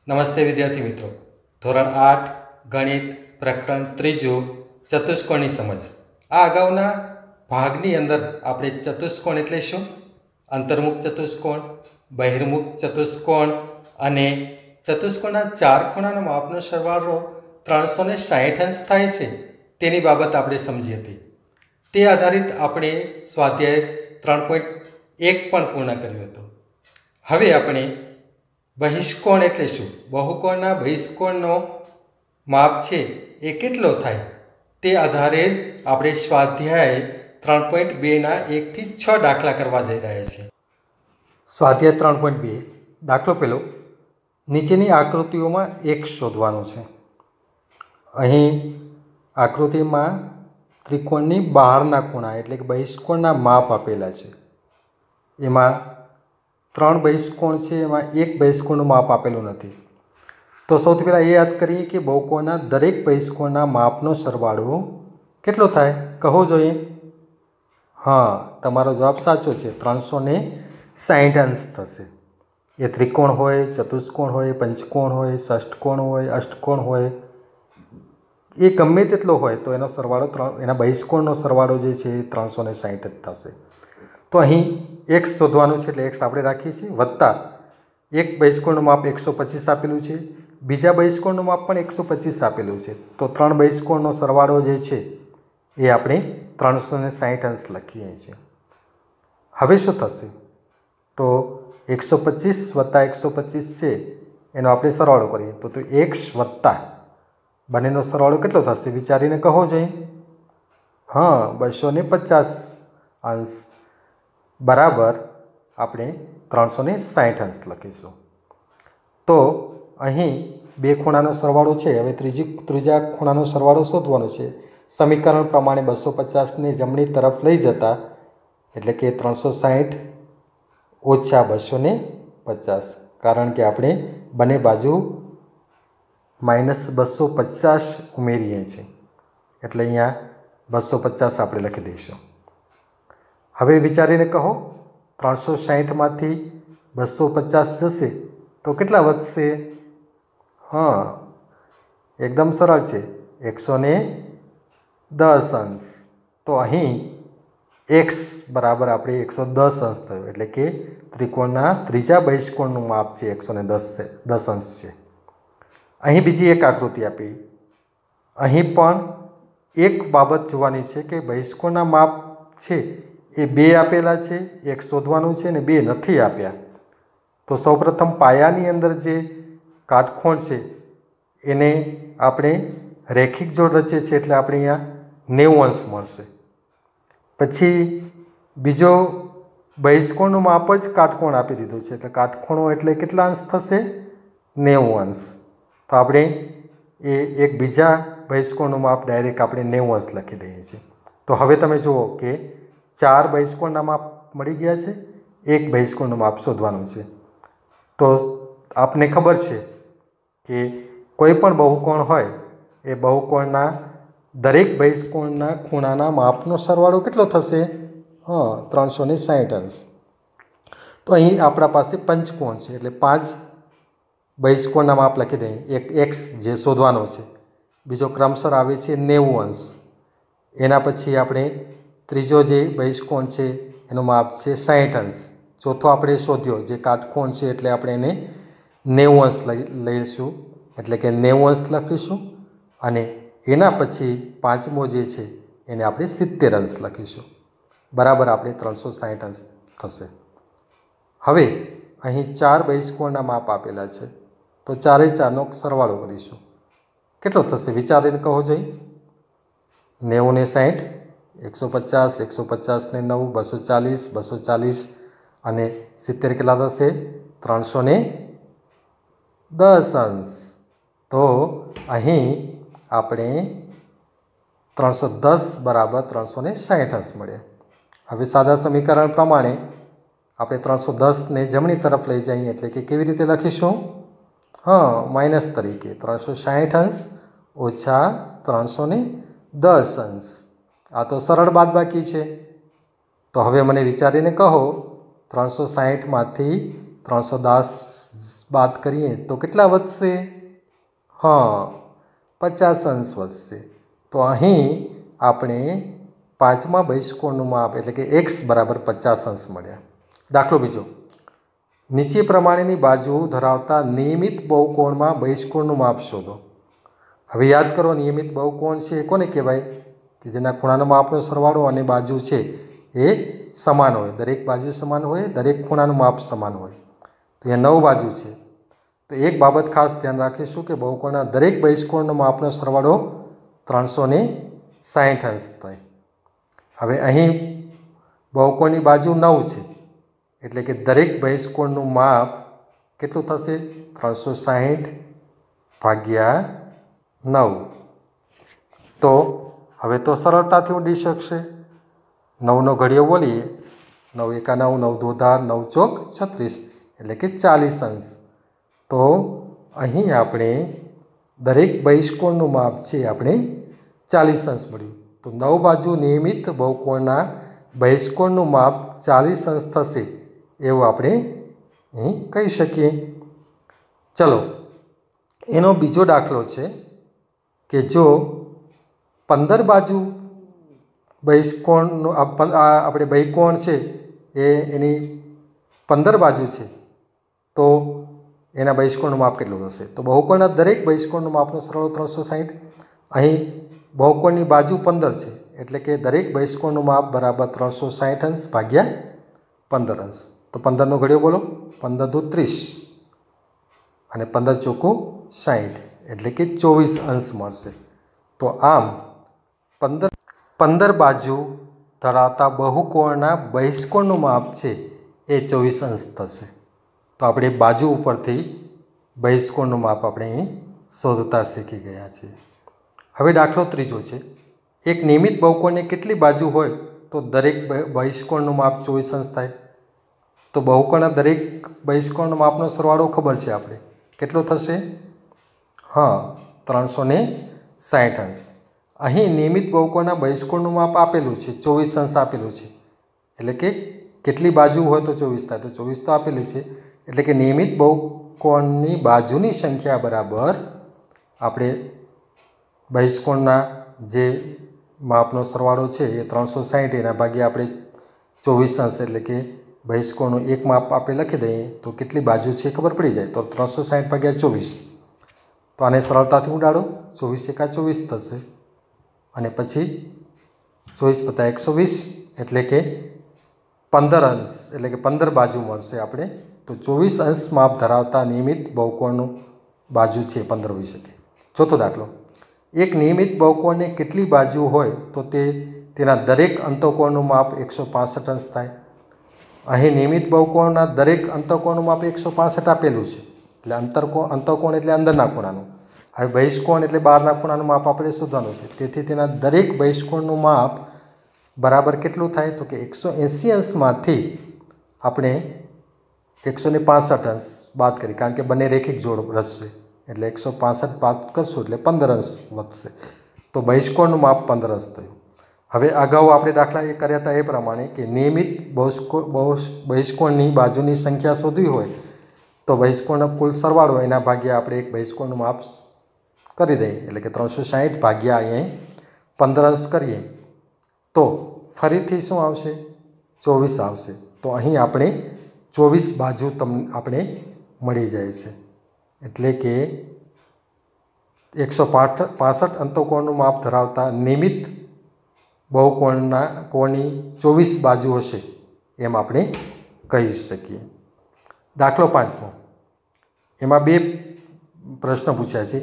નમસ્તે વિદ્યાર્થી મિત્રો, ધોરણ 8 ગણિત પ્રકરણ 3 ચતુષ્કોણની સમજ. આ અગાઉના ભાગની અંદર આપણે ચતુષ્કોણ એટલે શું, અંતર્મુખ ચતુષ્કોણ, બહિર્મુખ ચતુષ્કોણ અને ચતુષ્કોણના ચાર ખૂણાના માપનો સરવાળો 360 અંશ થાય છે તેની બાબત આપણે સમજી હતી. તે આધારિત આપણે સ્વાધ્યાય 3.1 પણ પૂર્ણ કર્યું હતું. હવે આપણે બહિષ્કોણ એટલે શું, બહુકોણના બહિષ્કોણનો માપ છે એ કેટલો થાય તે આધારે આપણે સ્વાધ્યાય 3.2ના 1 થી 6 દાખલા કરવા જઈ રહ્યા છીએ. સ્વાધ્યાય 3.2 દાખલો પહેલો, નીચેની આકૃતિઓમાં એક શોધવાનું છે. અહીં આકૃતિમાં ત્રિકોણની બહારના ખૂણા એટલે કે બહિષ્કોણના માપ આપેલા છે. એમાં 3 બહિષ્કોણ છે, એમાં એક બહિષ્કોણનું માપ આપેલું નથી. તો સૌથી પહેલાં એ યાદ કરીએ કે બહુકોણના દરેક બહિષ્કોણના માપનો સરવાળો કેટલો થાય, કહો જોઈએ. હા, તમારો જવાબ સાચો છે, 360 અંશ થશે. એ ત્રિકોણ હોય, ચતુષ્કોણ હોય, પંચકોણ હોય, ષષ્ઠકોણ હોય, અષ્ટકોણ હોય, એ ગમે તેટલો હોય તો એનો સરવાળો એના બહિષ્કોણનો સરવાળો જે છે એ 360 જ થશે. તો અહીં x શોધવાનું છે એટલે x આપણે રાખીએ છીએ, વત્તા એક બહિષ્કોણનું માપ 125 આપેલું છે, બીજા બહિષ્કોણનું માપ પણ 125 આપેલું છે. તો 3 બહિષ્કોણનો સરવાળો જે છે એ આપણે 360 અંશ લખીએ છીએ. હવે શું થશે, તો 125 વત્તા 125 છે એનો આપણે સરવાળો કરીએ તો x વત્તા બંનેનો સરવાળો કેટલો થશે વિચારીને કહો જોઈએ. હા, 250 અંશ બરાબર આપણે 360 અંશ લખીશું. તો અહીં બે ખૂણાનો સરવાળો છે. હવે ત્રીજા ખૂણાનો સરવાળો શોધવાનો છે. સમીકરણ પ્રમાણે 250ને જમણી તરફ લઈ જતા એટલે કે 360 ઓછા 250, કારણ કે આપણે બંને બાજુ -250 ઉમેરીએ છીએ એટલે અહીંયા 250 આપણે લખી દઈશું. હવે વિચારીને કહો, 360માંથી 250 જશે તો કેટલા વધશે? હા, એકદમ સરળ છે, 110 અંશ. તો અહીં x બરાબર આપણે 110 અંશ થયો એટલે કે ત્રિકોણના ત્રીજા બહિષ્કોણનું માપ છે 110 અંશ છે. અહીં બીજી એક આકૃતિ આપી. અહીં પણ એક બાબત જોવાની છે કે બહિષ્કોણના માપ છે એ 2 આપેલા છે, એક શોધવાનું છે ને 2 નથી આપ્યા. તો સૌપ્રથમ પાયાની અંદર જે કાટખૂણ છે એને આપણે રેખિક જોડ રચીએ છીએ એટલે આપણે અહીંયા 90 અંશ મળશે. પછી બીજો બહિષ્કોણનું માપ જ કાટકોણ આપી દીધું છે એટલે કાટખૂણો એટલે કેટલા અંશ થશે? 90 અંશ. તો આપણે એક બીજા બહિષ્કોણનું માપ ડાયરેક્ટ આપણે 90 અંશ લખી દઈએ છીએ. તો હવે તમે જુઓ કે 4 બહિષ્કોણના માપ મળી ગયા છે, એક બહિષ્કોણનું માપ શોધવાનું છે. તો આપને ખબર છે કે કોઈ પણ બહુકોણ હોય એ બહુકોણના દરેક બહિષ્કોણના ખૂણાના માપનો સરવાળો કેટલો થશે? હા, 360 અંશ. તો અહીં આપણા પાસે પંચકોણ છે એટલે 5 બહિષ્કોણના માપ લખી દઈએ. એક x જે શોધવાનો છે, બીજો ક્રમશર આવે છે 90 અંશ. એના પછી આપણે ત્રીજો જે બહિષ્કોણ છે એનું માપ છે 60 અંશ. ચોથો આપણે શોધ્યો જે કાટકોણ છે એટલે આપણે એને 90 અંશ લઈશું એટલે કે 90 અંશ લખીશું. અને એના પછી પાંચમો જે છે એને આપણે 70 અંશ લખીશું. બરાબર આપણે 360 અંશ થશે. હવે અહીં 4 બહિષ્કોણના માપ આપેલા છે તો 4નો સરવાળો કરીશું. કેટલો થશે વિચારીને કહો જોઈએ. 90 ને 60, 150, 150 ને 9, 240, 240 અને 70 કેટલા થશે? 310 અંશ. તો અહીં આપણે 310 બરાબર 360 અંશ મળ્યા. હવે સાદા સમીકરણ પ્રમાણે આપણે 310ને જમણી તરફ લઈ જઈએ એટલે કે કેવી રીતે લખીશું? હા, માઇનસ તરીકે 360 અંશ ઓછા 310 અંશ. આ તો સરળ બાદબાકી છે. તો હવે મને વિચારીને કહો, 360માંથી 310 बात करिए तो કેટલા વધશે? हाँ 50 अंश વધશે। तो અહીં આપણે પાંચમા બહિષ્કોણનું માપ એટલે કે x બરાબર 50 અંશ મળ્યા। દાખલો બીજો, નીચે પ્રમાણેની બાજુ ધરાવતા નિયમિત બહુકોણમાં બહિષ્કોણનું માપ શોધો। હવે યાદ કરો, નિયમિત બહુકોણ છે એ કોને કહેવાય? કે જેના ખૂણાનો માપનો સરવાળો અને બાજુ છે એ સમાન હોય, દરેક બાજુ સમાન હોય, દરેક ખૂણાનું માપ સમાન હોય। તો અહીંયા 9 બાજુ છે। તો એક બાબત ખાસ ધ્યાન રાખીશું કે બહુકોણના દરેક બહિષ્કોણનો માપનો સરવાળો 360 અંશ થાય। હવે અહીં બહુકોણની બાજુ 9 છે એટલે કે દરેક બહિષ્કોણનું માપ કેટલું થશે? 360 ભાગ્યા 9। તો હવે તો સરળતાથી ઉડી શકશે। 9નો ઘડિયો બોલીએ, 9 એકા 9, 9 દો 10, 9 ચોક 36 એટલે કે 40 અંશ। તો અહીં આપણે દરેક બહિષ્કોણનું માપ છે આપણે 40 અંશ મળ્યું। તો 9 બાજુ નિયમિત બહુકોણના બહિષ્કોણનું માપ 40 અંશ થશે એવું આપણે અહીં કહી શકીએ। ચલો, એનો બીજો દાખલો છે કે જો 15 બાજુ બહિષ્કોણનું આપણે બહિકોણ છે એ એની 15 બાજુ છે તો એના બહિષ્કોણનું માપ કેટલું થશે? તો બહુકોણના દરેક બહિષ્કોણનું માપનો સરવાળો 360। અહીં બહુકોણની બાજુ 15 છે એટલે કે દરેક બહિષ્કોણનું માપ બરાબર 360 અંશ ભાગ્યા 15 અંશ। તો 15નો ઘડિયો બોલો, 15 દુ 30 અને 15 ચોખ્ખું 60 એટલે કે 24 અંશ મળશે। તો આમ 15 બાજુ ધરાવતા બહુકોણના બહિષ્કોણનું માપ છે એ 24 અંશ થશે। તો આપણે બાજુ ઉપરથી બહિષ્કોણનું માપ આપણે અહીં શોધતા શીખી ગયા છીએ। હવે દાખલો ત્રીજો છે, એક નિયમિત બહુકોણની કેટલી બાજુ હોય તો દરેક બહિષ્કોણનું માપ 24 અંશ થાય? તો બહુકોણના દરેક બહિષ્કોણના માપનો સરવાળો ખબર છે આપણે, કેટલો થશે? હા 360 અંશ। અહીં નિયમિત બહુકોણના બહિષ્કોણનું માપ આપેલું છે, 24 અંશ આપેલું છે, એટલે કે કેટલી બાજુ હોય તો 24 થાય? તો 24 તો આપેલી છે, એટલે કે નિયમિત બહુકોણની બાજુની સંખ્યા બરાબર આપણે બહિષ્કોણના જે માપનો સરવાળો છે એ 360 એના ભાગ્યા આપણે 24 અંશ એટલે કે બહિષ્કોણનું એક માપ આપણે લખી દઈએ તો કેટલી બાજુ છે ખબર પડી જાય। તો 360 ભાગ્યા 24, તો આને સરળતાથી ઉડાડો, 24 એકા 24 થશે અને પછી 24 + 120 એટલે કે 15 અંશ એટલે કે 15 બાજુ મળશે આપણે। તો 24 અંશ માપ ધરાવતા નિયમિત બહુકોણનું બાજુ છે 15 હોઈ શકે। ચોથો દાખલો, એક નિયમિત બહુકોણને કેટલી બાજુ હોય તો તેના દરેક અંતઃકોણનું માપ 165 અંશ થાય? અહીં નિયમિત બહુકોણના દરેક અંતઃકોણનું માપ 165 આપેલું છે, એટલે અંતઃકોણ એટલે અંદરના ખૂણાનું। હવે બહિષ્કોણ એટલે બહારના ખૂણાનું માપ આપણે શોધવાનું છે, તેથી તેના દરેક બહિષ્કોણનું માપ બરાબર કેટલું થાય? તો કે 180 અંશમાંથી આપણે 165 અંશ બાદ કરી, કારણ કે બંને રેખિક જોડ રચશે એટલે 165 બાદ કરશું એટલે 15 અંશ વધશે। તો બહિષ્કોણનું માપ 15 અંશ થયું। હવે અગાઉ આપણે દાખલા એ કર્યા હતા એ પ્રમાણે કે નિયમિત બહિષ્કોણની બાજુની સંખ્યા શોધવી હોય તો બહિષ્કોણનો કુલ સરવાળો એના ભાગ્યા આપણે એક બહિષ્કોણનું માપ કરી દઈએ, એટલે કે 360 ભાગ્યા અહીંયા 15 અંશ કરીએ તો ફરીથી શું આવશે? 24 આવશે। તો અહીં આપણે 24 બાજુ આપણે મળી જાય છે, એટલે કે 165 અંતઃકોણનું માપ ધરાવતા નિયમિત બહુકોણના કોણની 24 બાજુ હશે એમ આપણે કહી શકીએ। દાખલો 5મો, એમાં બે પ્રશ્ન પૂછ્યા છે।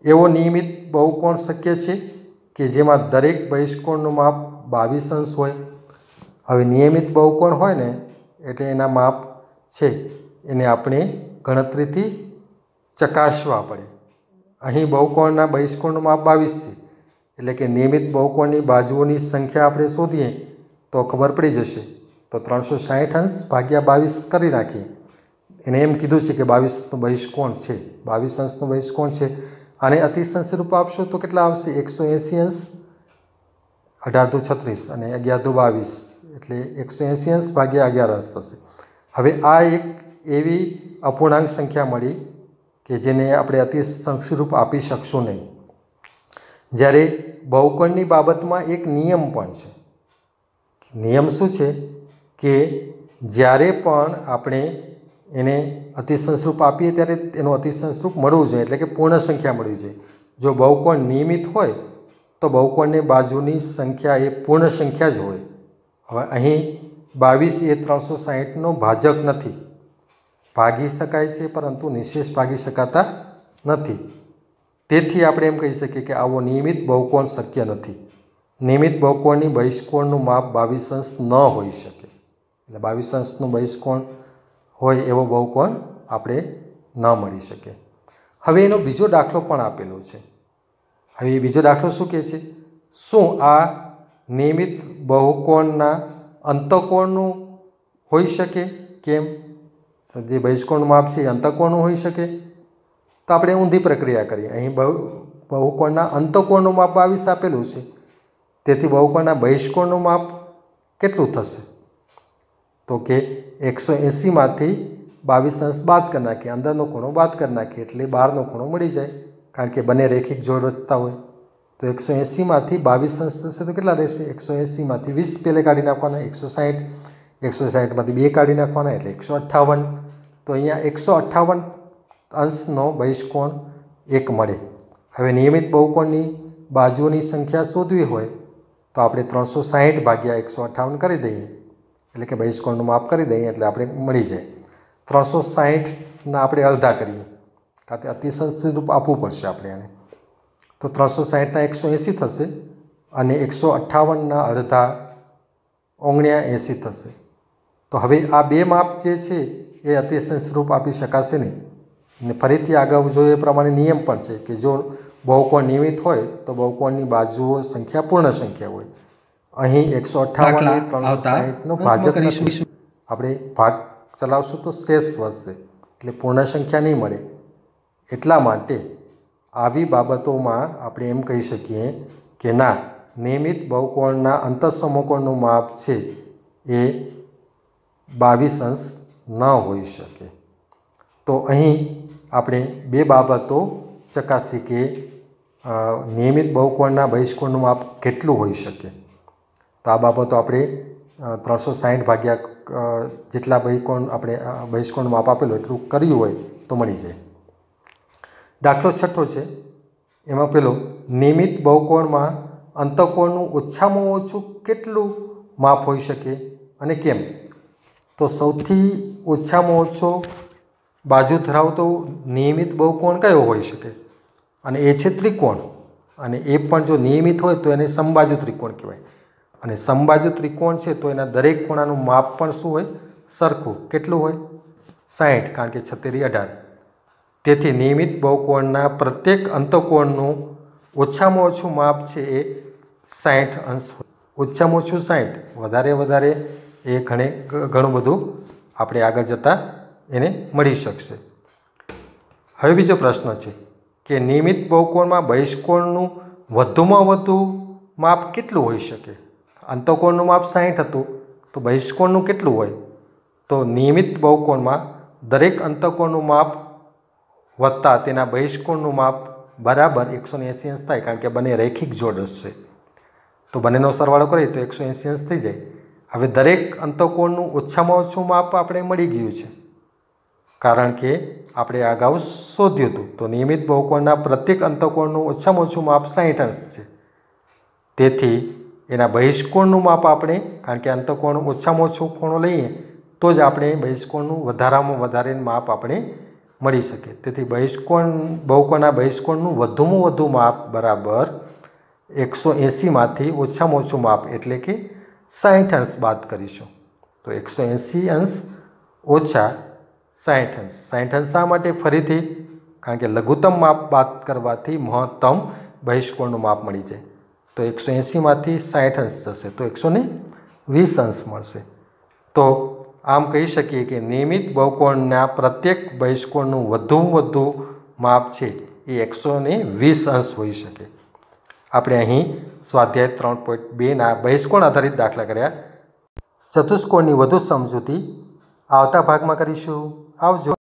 એવો નિયમિત બહુકોણ શક્ય છે કે જેમાં દરેક બહિષ્કોણનું માપ 22 અંશ હોય? હવે નિયમિત બહુકોણ હોય ને એટલે એના માપ છે એને આપણે ગણતરીથી ચકાસવા પડે। અહીં બહુકોણના બહિષ્કોણનું માપ 22 છે, એટલે કે નિયમિત બહુકોણની બાજુઓની સંખ્યા આપણે શોધીએ તો ખબર પડી જશે। તો 360 અંશ ભાગ્યા 22 કરી નાખીએ, એને એમ કીધું છે કે 22નો બહિષ્કોણ છે, 22 અંશનો બહિષ્કોણ છે। આને અતિશંશ રૂપ આપશો તો કેટલા આવશે? 180 અંશ, 18 દુ 36 અને 11 દુ 22 એટલે 180 અંશ ભાગ્યા 11 અંશ થશે। હવે આ એક એવી અપૂર્ણાંક સંખ્યા મળી કે જેને આપણે અતિશંસ્કૃત આપી શકશું નહીં. જ્યારે બહુકોણની બાબતમાં એક નિયમ પણ છે. નિયમ શું છે કે જ્યારે પણ આપણે એને અતિશંસ્કૃત આપીએ ત્યારે એનું અતિશંસ્કૃત મળવું જોઈએ, એટલે કે પૂર્ણ સંખ્યા મળવી જોઈએ. જો બહુકોણ નિયમિત હોય તો બહુકોણની બાજુની સંખ્યા એ પૂર્ણ સંખ્યા જ હોય. હવે અહીં 22 એ 360નો ભાજક નથી. ભાગી શકાય છે પરંતુ નિશેષ ભાગી શકાતા નથી. તેથી આપણે એમ કહી શકીએ કે આવો નિયમિત બહુકોણ શક્ય નથી. નિયમિત બહુકોણની બહિષ્કોણનું માપ 22 અંશ ન હોઈ શકે. એટલે 22 અંશનું બહિષ્કોણ હોય એવો બહુકોણ આપણે ન મળી શકે. હવે એનો બીજો દાખલો પણ આપેલો છે. હવે એ બીજો દાખલો શું કહે છે? શું આ નિયમિત બહુકોણના અંતઃકોણનું હોઈ શકે? કેમ? જે બહિષ્કોણનું માપ છે એ અંતઃકોણનું હોઈ શકે? તો આપણે ઊંધી પ્રક્રિયા કરીએ. અહીં બહુકોણના અંતઃકોણનું માપ 22 આપેલું છે. તેથી બહુકોણના બહિષ્કોણનું માપ કેટલું થશે? તો કે 180માંથી 22 અંશ બાદ કરી નાખીએ, અંદરનો ખૂણો બાદ કરી નાખીએ એટલે બહારનો ખૂણો મળી જાય, કારણ કે બંને રેખિક જોડ રચતા હોય. તો 180માંથી 22 અંશ થશે તો કેટલા રહેશે? 180માંથી 20 પહેલે કાઢી નાખવાના, 160. 160માંથી 2 કાઢી નાખવાના એટલે 158. તો અહીંયા 158 અંશનો બહિષ્કોણ 1 મળે. હવે નિયમિત બહુકોણની બાજુઓની સંખ્યા શોધવી હોય તો આપણે 360 ભાગ્યા 158 કરી દઈએ, એટલે કે બહિષ્કોણનું માપ કરી દઈએ એટલે આપણે મળી જાય. 360ના આપણે અડધા કરીએ, કારણ કે અતિશંસ્કૃત રૂપ આપવું પડશે આપણે એને. તો 360ના 180 થશે અને 158ના અડધા 79 થશે. તો હવે આ બે માપ જે છે એ અતિશંસ્કૃત રૂપ આપી શકાશે નહીં. અને ફરીથી આગળ જોઈએ એ પ્રમાણે નિયમ પણ છે કે જો બહુકોણ નિયમિત હોય તો બહુકોણની બાજુઓ સંખ્યા પૂર્ણ સંખ્યા હોય. અહીં 158 360નો ભાજક નથી. આપણે ભાગ ચલાવશું તો શેષ વધશે, એટલે પૂર્ણ સંખ્યા નહીં મળે. એટલા માટે આવી બાબતોમાં આપણે એમ કહી શકીએ કે ના, નિયમિત બહુકોણના અંતઃસમકોણનું માપ છે એ 22 અંશ ન હોઈ શકે. તો અહીં આપણે બે બાબતો ચકાસી કે નિયમિત બહુકોણના બહિષ્કોણનું માપ કેટલું હોઈ શકે. તો આ બાબતો આપણે 360 ભાગ્યા જેટલા બહિષ્કોણનું માપ આપેલું એટલું કર્યું હોય તો મળી જાય. દાખલો 6 છે. એમાં પેલો નિયમિત બહુકોણમાં અંતઃકોણનું ઓછામાં ઓછું કેટલું માપ હોઈ શકે અને કેમ? તો સૌથી ઓછામાં ઓછો બાજુ ધરાવતો નિયમિત બહુકોણ કયો હોઈ શકે? અને એ છે ત્રિકોણ. અને એ પણ જો નિયમિત હોય તો એને સમબાજુ ત્રિકોણ કહેવાય. અને સમબાજુ ત્રિકોણ છે તો એના દરેક ખૂણાનું માપ પણ શું હોય? સરખું. કેટલું હોય? 60, કારણ કે 76 18. તેથી નિયમિત બહુકોણના પ્રત્યેક અંતઃકોણનું ઓછામાં ઓછું માપ છે એ 60 અંશ હોય. ઓછામાં ઓછું 60, વધારે એ ઘણું બધું આપણે આગળ જતાં એને મળી શકશે. હવે બીજો પ્રશ્ન છે કે નિયમિત બહુકોણમાં બહિષ્કોણનું વધુમાં વધુ માપ કેટલું હોઈ શકે? અંતઃકોણનું માપ 60 હતું તો બહિષ્કોણનું કેટલું હોય? તો નિયમિત બહુકોણમાં દરેક અંતઃકોણનું માપ વત્તા તેના બહિષ્કોણનું માપ બરાબર 180 અંશ થાય, કારણ કે બંને રૈખિક જોડ હશે. તો બંનેનો સરવાળો કરીએ તો 180 અંશ થઈ જાય. હવે દરેક અંતઃકોણનું ઓછામાં ઓછું માપ આપણે મળી ગયું છે, કારણ કે આપણે અગાઉ શોધ્યું હતું. તો નિયમિત બહુકોણના પ્રત્યેક અંતઃકોણનું ઓછામાં ઓછું માપ 60 અંશ છે. તેથી એના બહિષ્કોણનું માપ આપણે, કારણ કે અંતઃકોણ ઓછામાં ઓછું ખૂણો લઈએ તો જ આપણે બહિષ્કોણનું વધારામાં વધારે માપ આપણે મળી શકે. તેથી બહુકોણના બહિષ્કોણનું વધુમાં વધુ માપ બરાબર 180માંથી ઓછામાં ઓછું માપ એટલે કે 60 અંશ બાદ કરીશું. તો 180 અંશ ઓછા 60 અંશ. 60 અંશ શા માટે? ફરીથી કારણ કે લઘુત્તમ માપ બાદ કરવાથી મહત્તમ બહિષ્કોણનું માપ મળી જાય. તો 180માંથી 60 અંશ થશે તો 120 અંશ મળશે. તો આમ કહી શકીએ કે નિયમિત બહુકોણના પ્રત્યેક બહિષ્કોણનું વધુ માપ છે એ 120 અંશ હોઈ શકે. આપણે અહીં સ્વાધ્યાય 3.2ના બહિષ્કોણ આધારિત દાખલા કર્યા. ચતુષ્કોણની વધુ સમજૂતી આવતા ભાગમાં કરીશું. આવજો.